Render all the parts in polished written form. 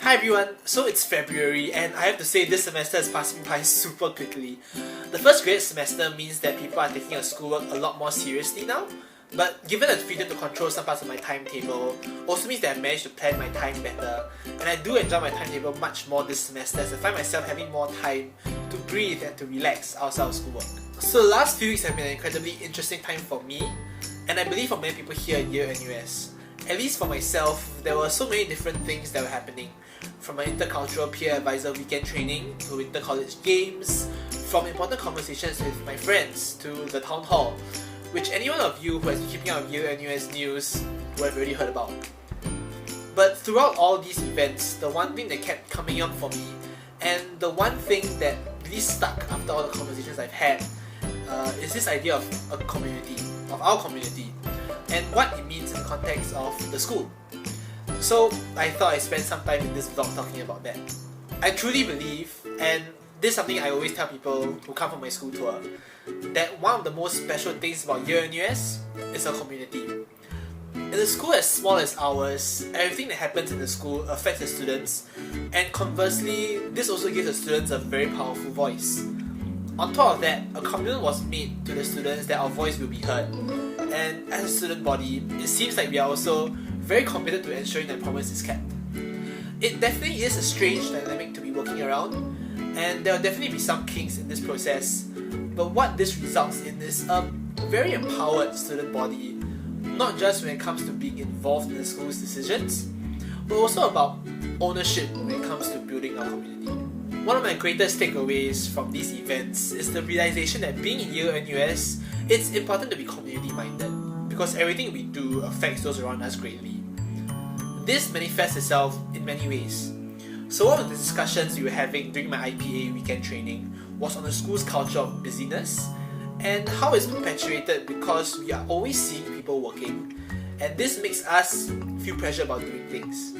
Hi everyone, so it's February and I have to say this semester is passing by super quickly. The first grade semester means that people are taking their schoolwork a lot more seriously now, but given the freedom to control some parts of my timetable also means that I've managed to plan my time better, and I do enjoy my timetable much more this semester as I find myself having more time to breathe and to relax outside of schoolwork. So the last few weeks have been an incredibly interesting time for me, and I believe for many people here at Yale-NUS. At least for myself, there were so many different things that were happening. From my intercultural peer advisor weekend training to inter-college games, from important conversations with my friends to the town hall, which any one of you who has been keeping up with Yale-NUS news will have already heard about. But throughout all these events, the one thing that kept coming up for me, and the one thing that really stuck after all the conversations I've had, is this idea of a community, of our community, and what it means in the context of the school. So I thought I'd spend some time in this vlog talking about that. I truly believe, and this is something I always tell people who come from my school tour, that one of the most special things about Yale-NUS is a community. In a school as small as ours, everything that happens in the school affects the students, and conversely, this also gives the students a very powerful voice. On top of that, a commitment was made to the students that our voice will be heard, and as a student body, it seems like we are also very committed to ensuring that promise is kept. It definitely is a strange dynamic to be working around, and there will definitely be some kinks in this process, but what this results in is a very empowered student body, not just when it comes to being involved in the school's decisions, but also about ownership when it comes to building our community. One of my greatest takeaways from these events is the realization that being in Yale-NUS, it's important to be community-minded, because everything we do affects those around us greatly. This manifests itself in many ways. So one of the discussions we were having during my IPA weekend training was on the school's culture of busyness and how it's perpetuated because we are always seeing people working, and this makes us feel pressure about doing things.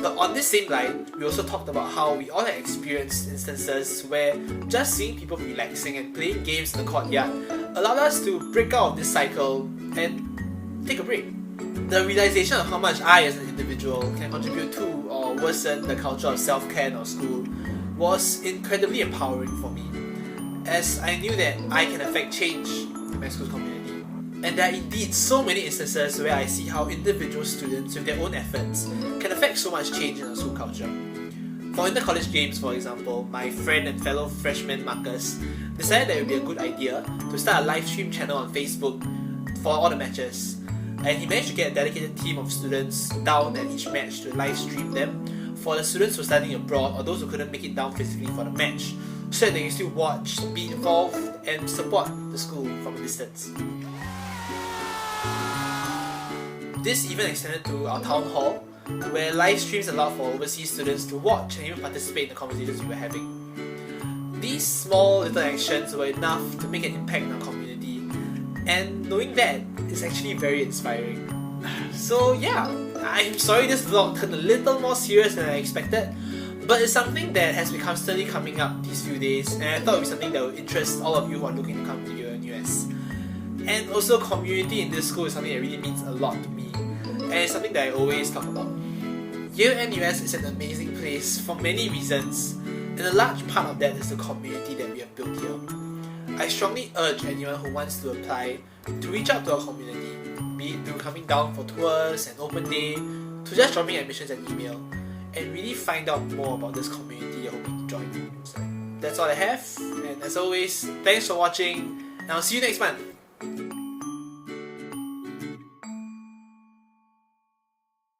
But on this same line, we also talked about how we all have experienced instances where just seeing people relaxing and playing games in the courtyard allowed us to break out of this cycle and take a break. The realization of how much I as an individual can contribute to or worsen the culture of self-care in our school was incredibly empowering for me, as I knew that I can affect change in my school's community. And there are indeed so many instances where I see how individual students with their own efforts can affect so much change in our school culture. For inter-college games, for example, my friend and fellow freshman Marcus decided that it would be a good idea to start a live stream channel on Facebook for all the matches. And he managed to get a dedicated team of students down at each match to live stream them for the students who are studying abroad or those who couldn't make it down physically for the match, so that they can still watch, be involved, and support the school from a distance. This even extended to our town hall, where live streams allowed for overseas students to watch and even participate in the conversations we were having. These small little actions were enough to make an impact in our community, and knowing that is actually very inspiring. So yeah, I'm sorry this vlog turned a little more serious than I expected, but it's something that has been constantly coming up these few days, and I thought it would be something that would interest all of you who are looking to come to Yale-NUS. And also, community in this school is something that really means a lot to me, and it's something that I always talk about. Yale-NUS is an amazing place for many reasons, and a large part of that is the community that we have built here. I strongly urge anyone who wants to apply to reach out to our community, be it through coming down for tours and open day, to just dropping admissions and email, and really find out more about this community you're hoping to join. So that's all I have, and as always, thanks for watching, and I'll see you next month.